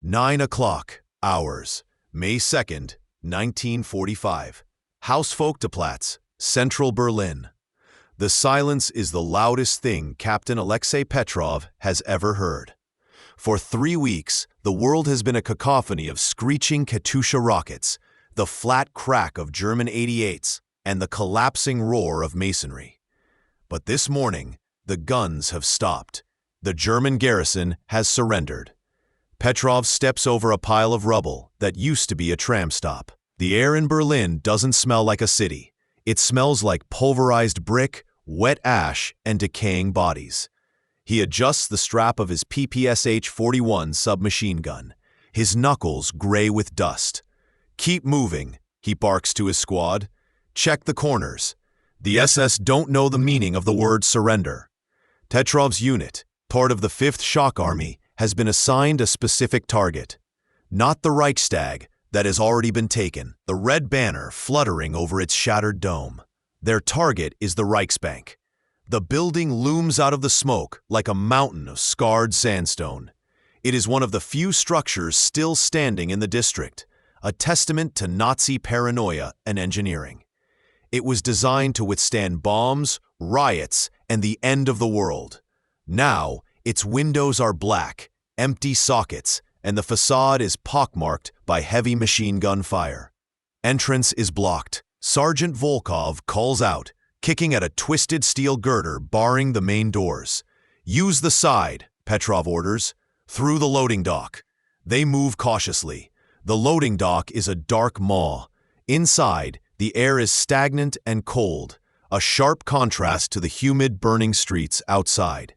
9 o'clock, hours, May 2nd, 1945. Hausvogteplatz, Central Berlin. The silence is the loudest thing Captain Alexei Petrov has ever heard. For 3 weeks, the world has been a cacophony of screeching Katyusha rockets, the flat crack of German 88s, and the collapsing roar of masonry. But this morning, the guns have stopped. The German garrison has surrendered. Petrov steps over a pile of rubble that used to be a tram stop. The air in Berlin doesn't smell like a city. It smells like pulverized brick, wet ash, and decaying bodies. He adjusts the strap of his PPSH-41 submachine gun, his knuckles gray with dust. "Keep moving," he barks to his squad. "Check the corners." The SS don't know the meaning of the word surrender. Petrov's unit, part of the 5th Shock Army, has been assigned a specific target. Not the Reichstag, that has already been taken, the red banner fluttering over its shattered dome. Their target is the Reichsbank. The building looms out of the smoke like a mountain of scarred sandstone. It is one of the few structures still standing in the district, a testament to Nazi paranoia and engineering. It was designed to withstand bombs, riots, and the end of the world. Now, its windows are black, empty sockets, and the facade is pockmarked by heavy machine gun fire. Entrance is blocked. Sergeant Volkov calls out, kicking at a twisted steel girder barring the main doors. "Use the side," Petrov orders. "Through the loading dock." They move cautiously. The loading dock is a dark maw. Inside, the air is stagnant and cold, a sharp contrast to the humid, burning streets outside.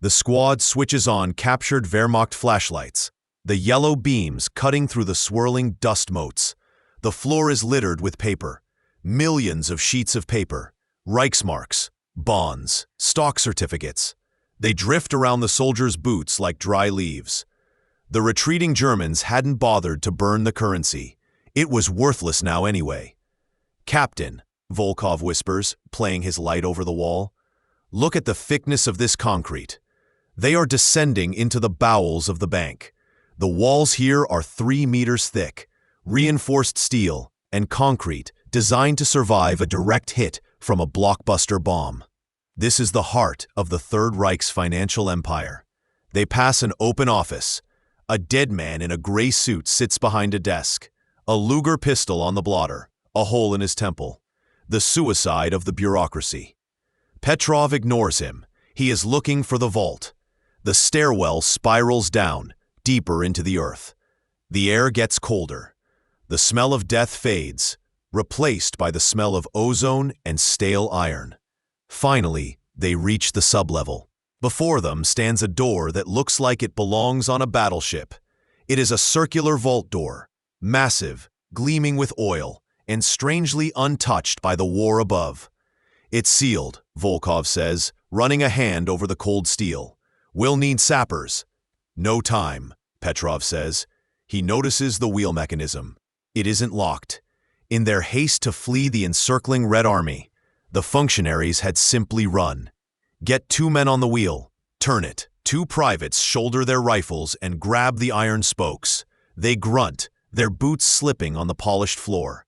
The squad switches on captured Wehrmacht flashlights, the yellow beams cutting through the swirling dust motes. The floor is littered with paper. Millions of sheets of paper, Reichsmarks, bonds, stock certificates. They drift around the soldiers' boots like dry leaves. The retreating Germans hadn't bothered to burn the currency. It was worthless now anyway. "Captain," Volkov whispers, playing his light over the wall, "look at the thickness of this concrete. They are descending into the bowels of the bank. The walls here are 3 meters thick, reinforced steel and concrete designed to survive a direct hit from a blockbuster bomb. This is the heart of the Third Reich's financial empire." They pass an open office. A dead man in a gray suit sits behind a desk, a Luger pistol on the blotter, a hole in his temple. The suicide of the bureaucracy. Petrov ignores him. He is looking for the vault. The stairwell spirals down, deeper into the earth. The air gets colder. The smell of death fades, replaced by the smell of ozone and stale iron. Finally, they reach the sublevel. Before them stands a door that looks like it belongs on a battleship. It is a circular vault door, massive, gleaming with oil, and strangely untouched by the war above. "It's sealed," Volkov says, running a hand over the cold steel. "We'll need sappers." "No time," Petrov says. He notices the wheel mechanism. It isn't locked. In their haste to flee the encircling Red Army, the functionaries had simply run. "Get 2 men on the wheel. Turn it." 2 privates shoulder their rifles and grab the iron spokes. They grunt, their boots slipping on the polished floor.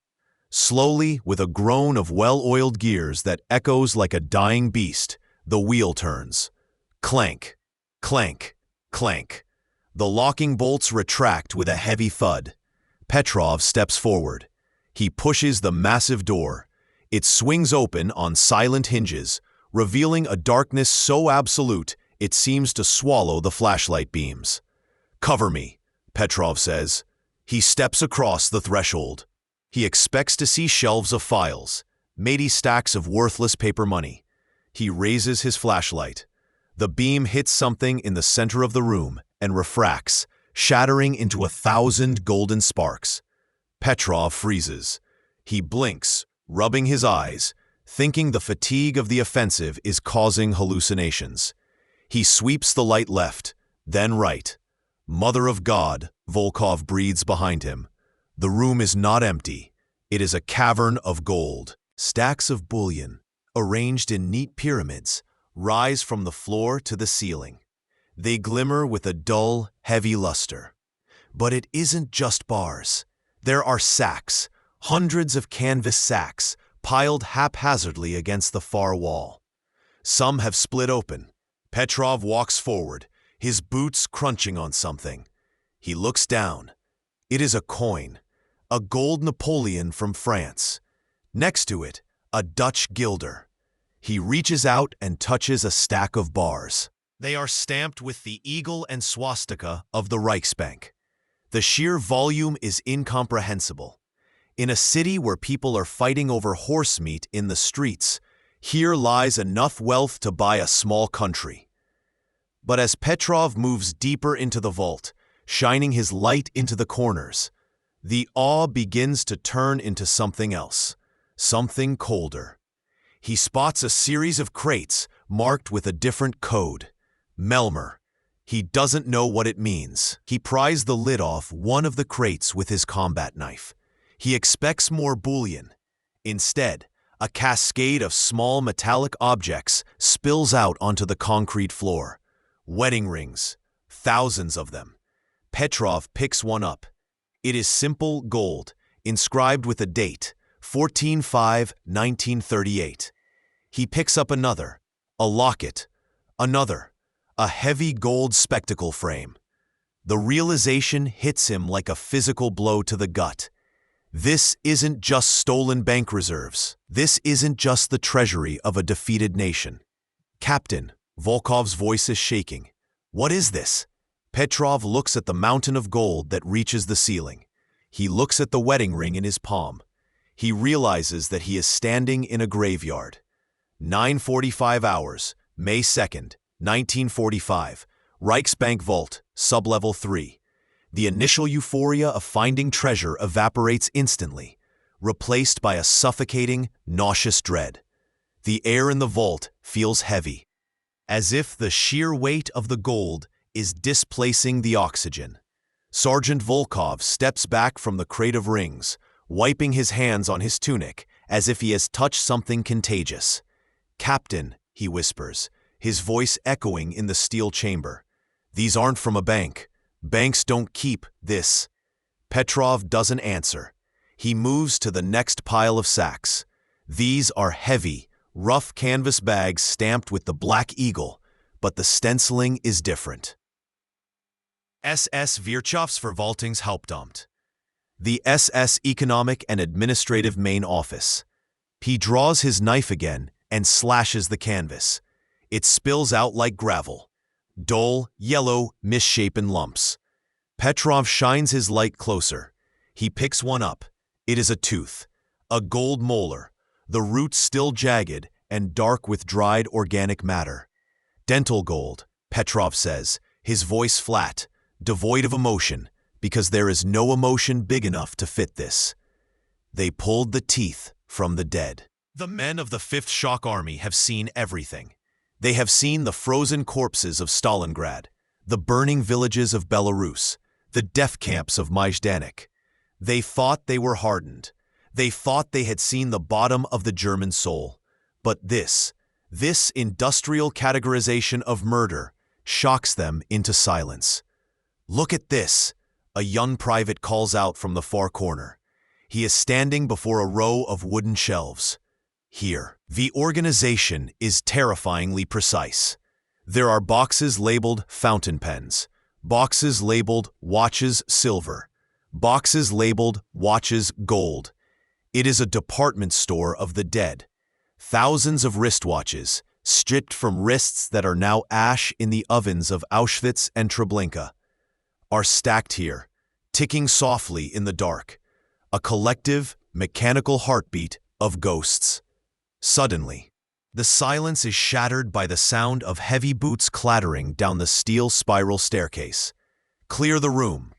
Slowly, with a groan of well-oiled gears that echoes like a dying beast, the wheel turns. Clank, clank, clank. The locking bolts retract with a heavy thud. Petrov steps forward. He pushes the massive door. It swings open on silent hinges, revealing a darkness so absolute it seems to swallow the flashlight beams. "Cover me," Petrov says. He steps across the threshold. He expects to see shelves of files, matey stacks of worthless paper money. He raises his flashlight. The beam hits something in the center of the room and refracts, shattering into 1,000 golden sparks. Petrov freezes. He blinks, rubbing his eyes, thinking the fatigue of the offensive is causing hallucinations. He sweeps the light left, then right. "Mother of God," Volkov breathes behind him. The room is not empty. It is a cavern of gold. Stacks of bullion, arranged in neat pyramids, rise from the floor to the ceiling. They glimmer with a dull, heavy luster. But it isn't just bars. There are sacks, hundreds of canvas sacks, piled haphazardly against the far wall. Some have split open. Petrov walks forward, his boots crunching on something. He looks down. It is a coin, a gold Napoleon from France. Next to it, a Dutch guilder. He reaches out and touches a stack of bars. They are stamped with the eagle and swastika of the Reichsbank. The sheer volume is incomprehensible. In a city where people are fighting over horse meat in the streets, here lies enough wealth to buy a small country. But as Petrov moves deeper into the vault, shining his light into the corners, the awe begins to turn into something else, something colder. He spots a series of crates marked with a different code. Melmer. He doesn't know what it means. He pries the lid off one of the crates with his combat knife. He expects more bullion. Instead, a cascade of small metallic objects spills out onto the concrete floor. Wedding rings, thousands of them. Petrov picks one up. It is simple gold, inscribed with a date, 14/5/1938. He picks up another, a locket, another, a heavy gold spectacle frame. The realization hits him like a physical blow to the gut. This isn't just stolen bank reserves. This isn't just the treasury of a defeated nation. Captain, Volkov's voice is shaking. What is this? Petrov looks at the mountain of gold that reaches the ceiling. He looks at the wedding ring in his palm. He realizes that he is standing in a graveyard. 9:45 hours, May 2nd, 1945, Reichsbank Vault, Sublevel 3. The initial euphoria of finding treasure evaporates instantly, replaced by a suffocating, nauseous dread. The air in the vault feels heavy, as if the sheer weight of the gold is displacing the oxygen. Sergeant Volkov steps back from the crate of rings, wiping his hands on his tunic as if he has touched something contagious. "Captain," he whispers, his voice echoing in the steel chamber. "These aren't from a bank. Banks don't keep this." Petrov doesn't answer. He moves to the next pile of sacks. These are heavy, rough canvas bags stamped with the Black Eagle, but the stenciling is different. SS Wirtschaftsverwaltungshauptamt. The SS Economic and Administrative Main Office. He draws his knife again and slashes the canvas. It spills out like gravel. Dull, yellow, misshapen lumps. Petrov shines his light closer. He picks one up. It is a tooth, a gold molar, the roots still jagged and dark with dried organic matter. "Dental gold," Petrov says, his voice flat, devoid of emotion, because there is no emotion big enough to fit this. They pulled the teeth from the dead. The men of the 5th Shock Army have seen everything. They have seen the frozen corpses of Stalingrad, the burning villages of Belarus, the death camps of Majdanek. They thought they were hardened. They thought they had seen the bottom of the German soul. But this industrial categorization of murder shocks them into silence. "Look at this," a young private calls out from the far corner. He is standing before a row of wooden shelves. Here, the organization is terrifyingly precise. There are boxes labeled fountain pens, boxes labeled watches silver, boxes labeled watches gold. It is a department store of the dead. Thousands of wristwatches, stripped from wrists that are now ash in the ovens of Auschwitz and Treblinka, are stacked here, ticking softly in the dark, a collective, mechanical heartbeat of ghosts. Suddenly, the silence is shattered by the sound of heavy boots clattering down the steel spiral staircase. "Clear the room,"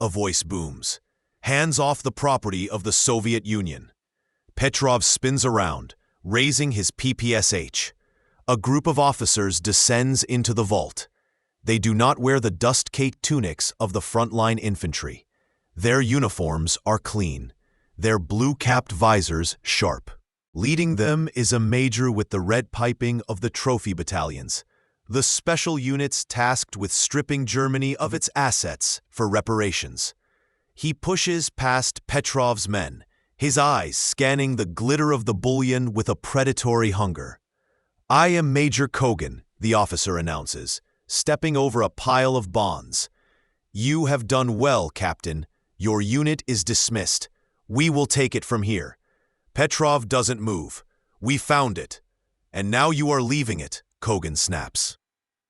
a voice booms. "Hands off the property of the Soviet Union." Petrov spins around, raising his PPSH. A group of officers descends into the vault. They do not wear the dust-caked tunics of the frontline infantry. Their uniforms are clean, their blue-capped visors sharp. Leading them is a major with the red piping of the trophy battalions, the special units tasked with stripping Germany of its assets for reparations. He pushes past Petrov's men, his eyes scanning the glitter of the bullion with a predatory hunger. "I am Major Kogan," the officer announces, stepping over a pile of bonds. "You have done well, Captain. Your unit is dismissed. We will take it from here." Petrov doesn't move. "We found it. And now you are leaving it," Kogan snaps.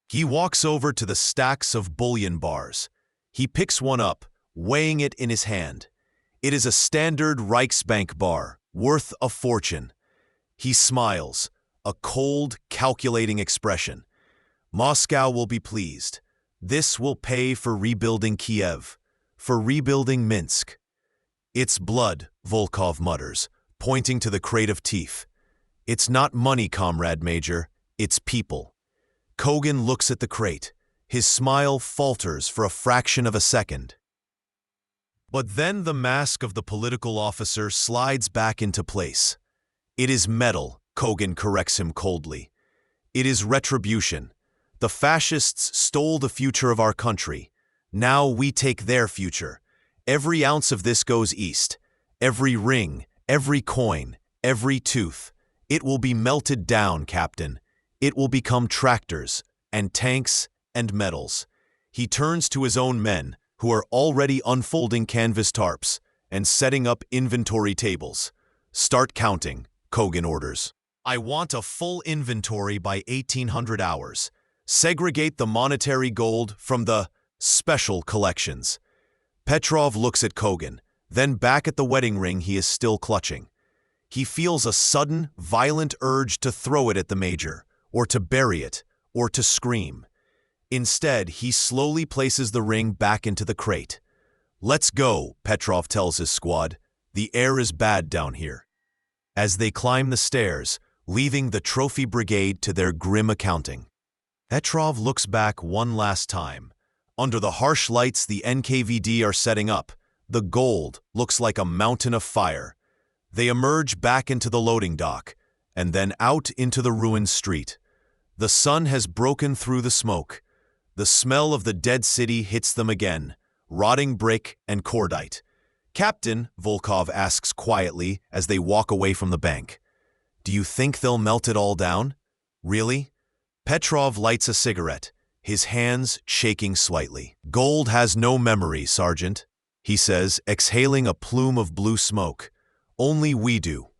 He walks over to the stacks of bullion bars. He picks one up, weighing it in his hand. It is a standard Reichsbank bar, worth a fortune. He smiles, a cold, calculating expression. "Moscow will be pleased. This will pay for rebuilding Kiev, for rebuilding Minsk." "It's blood," Volkov mutters, pointing to the crate of teeth. "It's not money, Comrade Major. It's people." Kogan looks at the crate. His smile falters for a fraction of a second. But then the mask of the political officer slides back into place. "It is metal," Kogan corrects him coldly. "It is retribution. The fascists stole the future of our country. Now we take their future. Every ounce of this goes east. Every ring, every coin, every tooth. It will be melted down, Captain. It will become tractors, and tanks, and medals." He turns to his own men, who are already unfolding canvas tarps and setting up inventory tables. "Start counting," Kogan orders. "I want a full inventory by 1800 hours. Segregate the monetary gold from the special collections." Petrov looks at Kogan, then back at the wedding ring he is still clutching. He feels a sudden, violent urge to throw it at the major, or to bury it, or to scream. Instead, he slowly places the ring back into the crate. "Let's go," Petrov tells his squad. "The air is bad down here." As they climb the stairs, leaving the trophy brigade to their grim accounting, Petrov looks back one last time. Under the harsh lights the NKVD are setting up, the gold looks like a mountain of fire. They emerge back into the loading dock, and then out into the ruined street. The sun has broken through the smoke. The smell of the dead city hits them again, rotting brick and cordite. "Captain," Volkov asks quietly as they walk away from the bank, "do you think they'll melt it all down? Really?" Petrov lights a cigarette, his hands shaking slightly. "Gold has no memory, Sergeant," he says, exhaling a plume of blue smoke. "Only we do."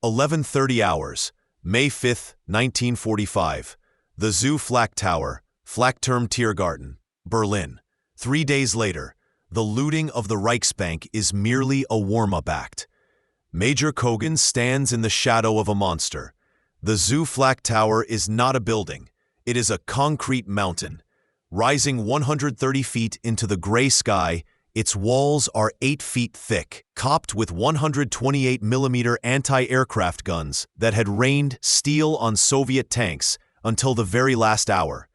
11:30 hours, May 5, 1945. The Zoo Flak Tower, Flakturm Tiergarten, Berlin. 3 days later, the looting of the Reichsbank is merely a warm-up act. Major Kogan stands in the shadow of a monster. The Zoo Flak Tower is not a building. It is a concrete mountain. Rising 130 feet into the gray sky, its walls are 8 feet thick, capped with 128mm anti-aircraft guns that had rained steel on Soviet tanks until the very last hour.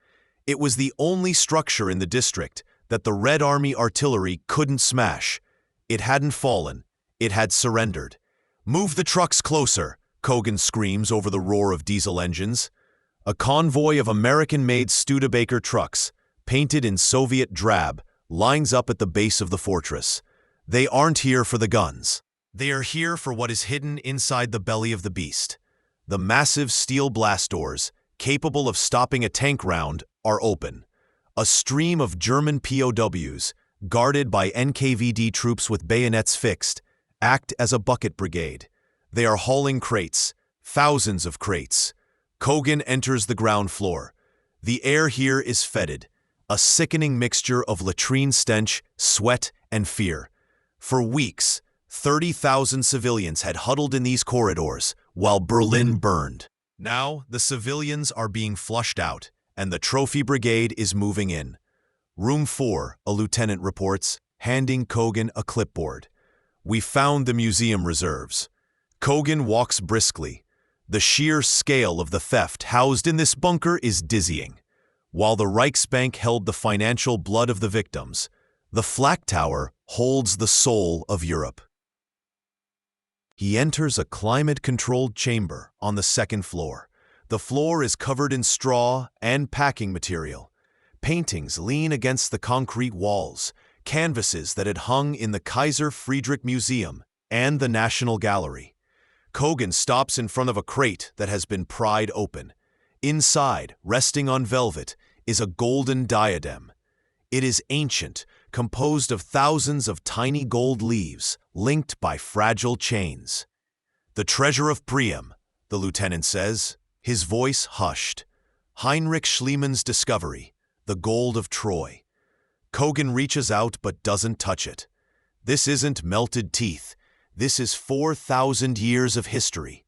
It was the only structure in the district that the Red Army artillery couldn't smash. It hadn't fallen. It had surrendered. "Move the trucks closer," Kogan screams over the roar of diesel engines. A convoy of American-made Studebaker trucks, painted in Soviet drab, lines up at the base of the fortress. They aren't here for the guns. They are here for what is hidden inside the belly of the beast. The massive steel blast doors, capable of stopping a tank round, are open. A stream of German POWs, guarded by NKVD troops with bayonets fixed, act as a bucket brigade. They are hauling crates, thousands of crates. Kogan enters the ground floor. The air here is fetid, a sickening mixture of latrine stench, sweat, and fear. For weeks, 30,000 civilians had huddled in these corridors while Berlin burned. Now, the civilians are being flushed out, and the trophy brigade is moving in. "Room 4, a lieutenant reports, handing Kogan a clipboard. "We found the museum reserves." Kogan walks briskly. The sheer scale of the theft housed in this bunker is dizzying. While the Reichsbank held the financial blood of the victims, the Flak Tower holds the soul of Europe. He enters a climate-controlled chamber on the second floor. The floor is covered in straw and packing material. Paintings lean against the concrete walls, canvases that had hung in the Kaiser Friedrich Museum and the National Gallery. Kogan stops in front of a crate that has been pried open. Inside, resting on velvet, is a golden diadem. It is ancient, composed of thousands of tiny gold leaves, linked by fragile chains. "The treasure of Priam," the lieutenant says, his voice hushed. "Heinrich Schliemann's discovery, the gold of Troy." Kogan reaches out but doesn't touch it. This isn't melted teeth. This is 4,000 years of history.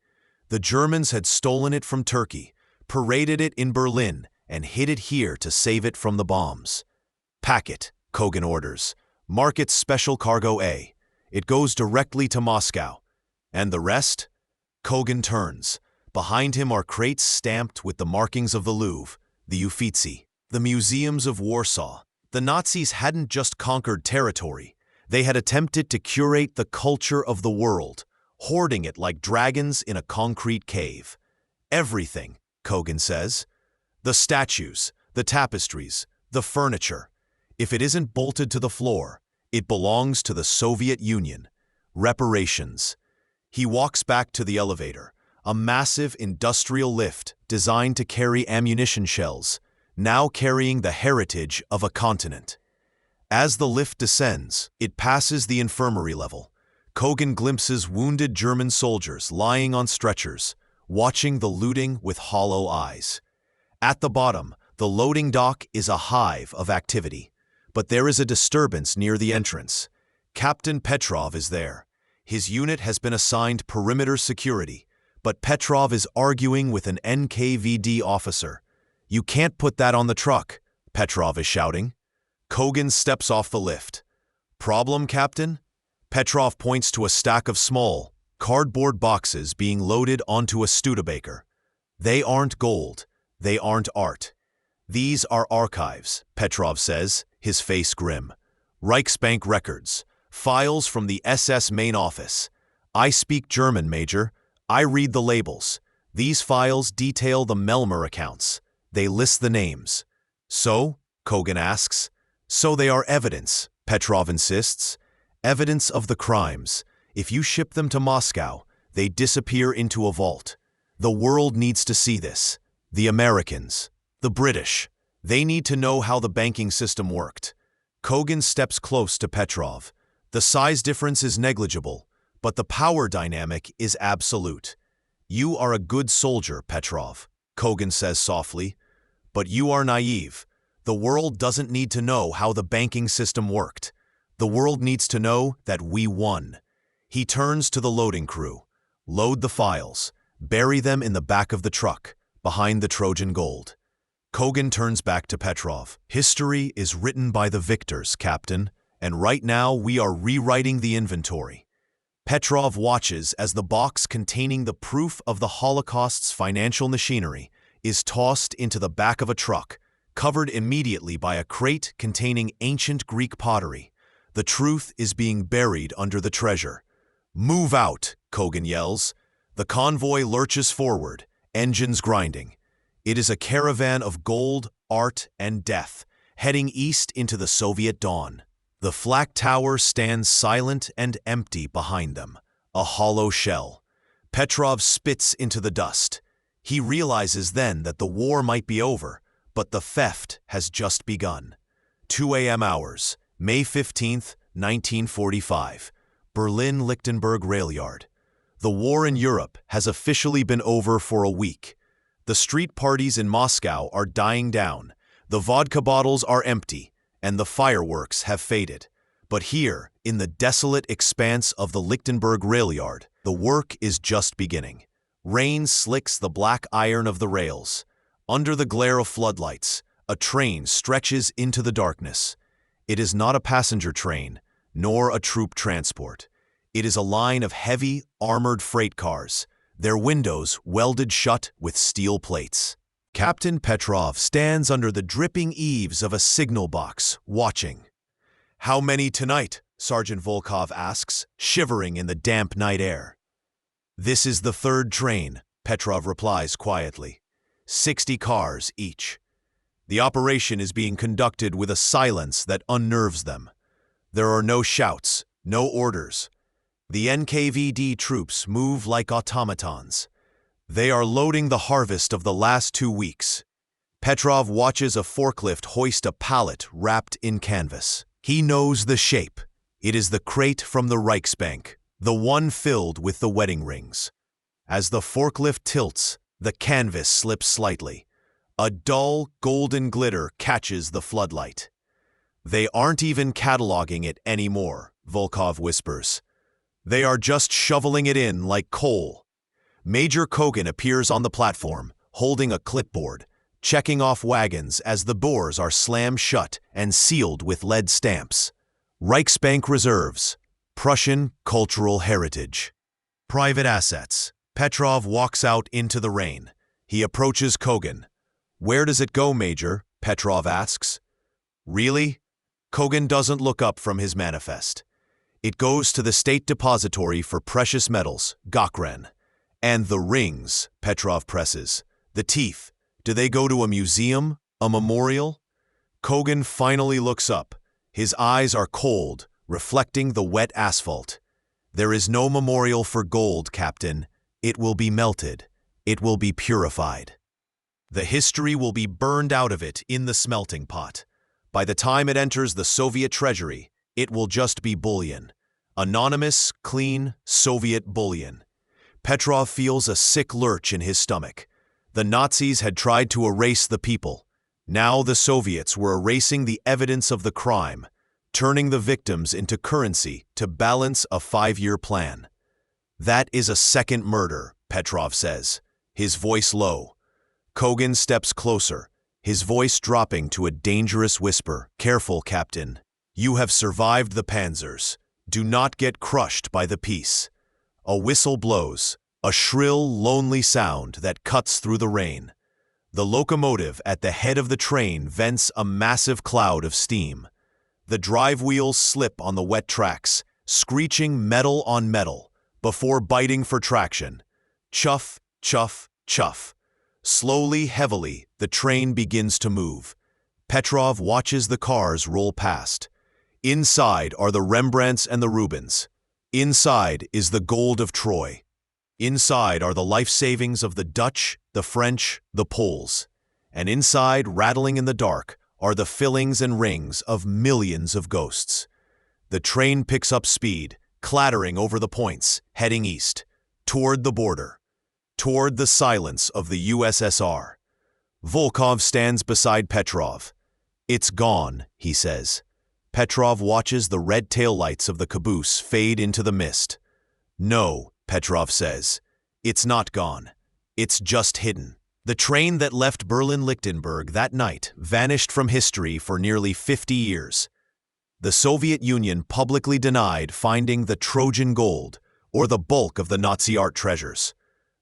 The Germans had stolen it from Turkey, paraded it in Berlin, and hid it here to save it from the bombs. "Pack it," Kogan orders. "Mark it Special Cargo A. It goes directly to Moscow. And the rest?" Kogan turns. Behind him are crates stamped with the markings of the Louvre, the Uffizi, the museums of Warsaw. The Nazis hadn't just conquered territory. They had attempted to curate the culture of the world, hoarding it like dragons in a concrete cave. "Everything," Kogan says. "The statues, the tapestries, the furniture. If it isn't bolted to the floor, it belongs to the Soviet Union. Reparations." He walks back to the elevator, a massive industrial lift designed to carry ammunition shells, now carrying the heritage of a continent. As the lift descends, it passes the infirmary level. Kogan glimpses wounded German soldiers lying on stretchers, watching the looting with hollow eyes. At the bottom, the loading dock is a hive of activity. But there is a disturbance near the entrance. Captain Petrov is there. His unit has been assigned perimeter security, but Petrov is arguing with an NKVD officer. "You can't put that on the truck," Petrov is shouting. Kogan steps off the lift. "Problem, Captain?" Petrov points to a stack of small, cardboard boxes being loaded onto a Studebaker. "They aren't gold. They aren't art. These are archives," Petrov says, his face grim. "Reichsbank records, files from the SS main office. I speak German, Major. I read the labels. These files detail the Melmer accounts. They list the names." "So?" Kogan asks. "So they are evidence," Petrov insists. "Evidence of the crimes. If you ship them to Moscow, they disappear into a vault. The world needs to see this. The Americans, the British. They need to know how the banking system worked." Kogan steps close to Petrov. The size difference is negligible, but the power dynamic is absolute. "You are a good soldier, Petrov," Kogan says softly. "But you are naive. The world doesn't need to know how the banking system worked. The world needs to know that we won." He turns to the loading crew. "Load the files. Bury them in the back of the truck, behind the Trojan gold." Kogan turns back to Petrov. "History is written by the victors, Captain, and right now we are rewriting the inventory." Petrov watches as the box containing the proof of the Holocaust's financial machinery is tossed into the back of a truck, covered immediately by a crate containing ancient Greek pottery. The truth is being buried under the treasure. "Move out," Kogan yells. The convoy lurches forward, engines grinding. It is a caravan of gold, art, and death, heading east into the Soviet dawn. The flak tower stands silent and empty behind them, a hollow shell. Petrov spits into the dust. He realizes then that the war might be over, but the theft has just begun. 2 a.m. hours, May 15th, 1945, Berlin-Lichtenberg rail yard. The war in Europe has officially been over for a week. The street parties in Moscow are dying down, the vodka bottles are empty, and the fireworks have faded. But here, in the desolate expanse of the Lichtenberg rail yard, the work is just beginning. Rain slicks the black iron of the rails. Under the glare of floodlights, a train stretches into the darkness. It is not a passenger train, nor a troop transport. It is a line of heavy, armored freight cars, their windows welded shut with steel plates. Captain Petrov stands under the dripping eaves of a signal box, watching. "How many tonight?" Sergeant Volkov asks, shivering in the damp night air. "This is the third train," Petrov replies quietly. 60 cars each. The operation is being conducted with a silence that unnerves them. There are no shouts, no orders. The NKVD troops move like automatons. They are loading the harvest of the last 2 weeks. Petrov watches a forklift hoist a pallet wrapped in canvas. He knows the shape. It is the crate from the Reichsbank, the one filled with the wedding rings. As the forklift tilts, the canvas slips slightly. A dull, golden glitter catches the floodlight. They aren't even cataloging it anymore, Volkov whispers. They are just shoveling it in like coal. Major Kogan appears on the platform, holding a clipboard, checking off wagons as the doors are slammed shut and sealed with lead stamps. Reichsbank reserves, Prussian cultural heritage. Private assets. Petrov walks out into the rain. He approaches Kogan. "Where does it go, Major?" Petrov asks. "Really?" Kogan doesn't look up from his manifest. "It goes to the State Depository for Precious Metals, Cavern. And the rings," Petrov presses. "The teeth, do they go to a museum, a memorial?" Kogan finally looks up. His eyes are cold, reflecting the wet asphalt. "There is no memorial for gold, Captain. It will be melted. It will be purified. The history will be burned out of it in the smelting pot. By the time it enters the Soviet treasury, it will just be bullion. Anonymous, clean, Soviet bullion." Petrov feels a sick lurch in his stomach. The Nazis had tried to erase the people. Now the Soviets were erasing the evidence of the crime, turning the victims into currency to balance a 5-year plan. "That is a second murder," Petrov says, his voice low. Kogan steps closer, his voice dropping to a dangerous whisper. "Careful, Captain. You have survived the panzers. Do not get crushed by the peace." A whistle blows, a shrill, lonely sound that cuts through the rain. The locomotive at the head of the train vents a massive cloud of steam. The drive wheels slip on the wet tracks, screeching metal on metal, before biting for traction. Chuff, chuff, chuff. Slowly, heavily, the train begins to move. Petrov watches the cars roll past. Inside are the Rembrandts and the Rubens. Inside is the gold of Troy. Inside are the life savings of the Dutch, the French, the Poles. And inside, rattling in the dark, are the fillings and rings of millions of ghosts. The train picks up speed, clattering over the points, heading east, toward the border, toward the silence of the USSR. Volkov stands beside Petrov. "It's gone," he says. Petrov watches the red taillights of the caboose fade into the mist. "No," Petrov says, "it's not gone. It's just hidden." The train that left Berlin-Lichtenberg that night vanished from history for nearly 50 years. The Soviet Union publicly denied finding the Trojan gold or the bulk of the Nazi art treasures.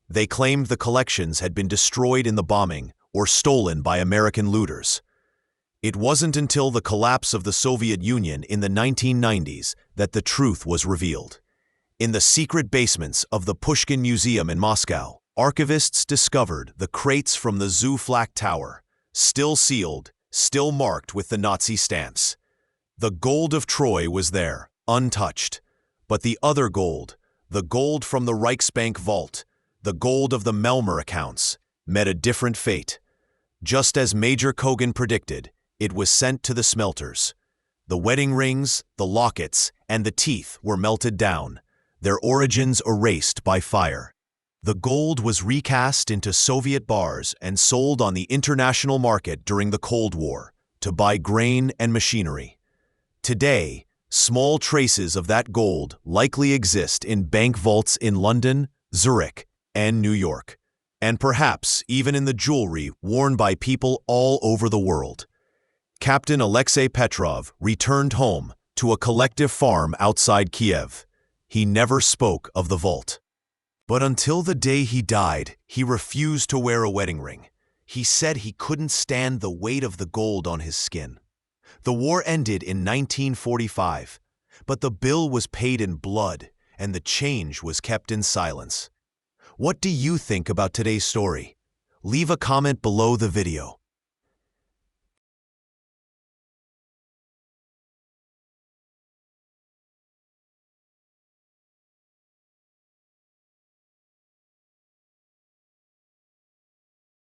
They claimed the collections had been destroyed in the bombing or stolen by American looters. It wasn't until the collapse of the Soviet Union in the 1990s that the truth was revealed. In the secret basements of the Pushkin Museum in Moscow, archivists discovered the crates from the Zoo Flak Tower, still sealed, still marked with the Nazi stamps. The gold of Troy was there, untouched. But the other gold, the gold from the Reichsbank vault, the gold of the Melmer accounts, met a different fate. Just as Major Kogan predicted, it was sent to the smelters. The wedding rings, the lockets, and the teeth were melted down, their origins erased by fire. The gold was recast into Soviet bars and sold on the international market during the Cold War to buy grain and machinery. Today, small traces of that gold likely exist in bank vaults in London, Zurich, and New York, and perhaps even in the jewelry worn by people all over the world. Captain Alexei Petrov returned home to a collective farm outside Kiev. He never spoke of the vault. But until the day he died, he refused to wear a wedding ring. He said he couldn't stand the weight of the gold on his skin. The war ended in 1945, but the bill was paid in blood and the change was kept in silence. What do you think about today's story? leave a comment below the video.